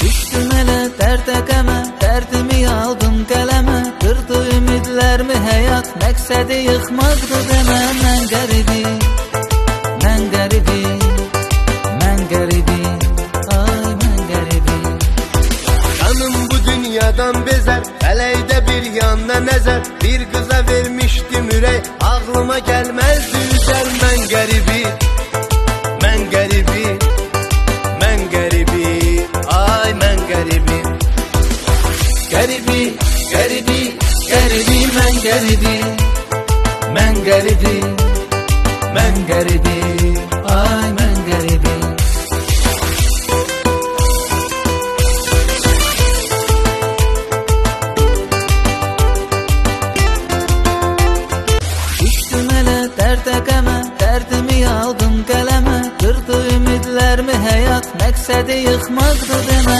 Düştüm elə dərd-əqəmə, dərdimi aldım qələmə. Qırdı ümidlərimi həyat, məqsədi yıxmaqdır demə. Mən qəribi, mən qəribi, mən qəribi, ay mən qəribi. Canım bu dünyadan bezer, fələkdə bir yanına nəzər. Bir qıza vermişdim ürək, ağlıma gəlməzdi üzər. Mən qəribi, mən qəribi, mən qəribi, ay mən qəribi. Qəribi, qəribi, qəribi, mən qəribi, mən qəribi, mən qəribi, ay mən qəribi. Düştüm elə dərd-əqəmə, dərdimi aldım qələmə. Qırdı ümidlərimi həyat, məqsədi yıxmaqdır demə.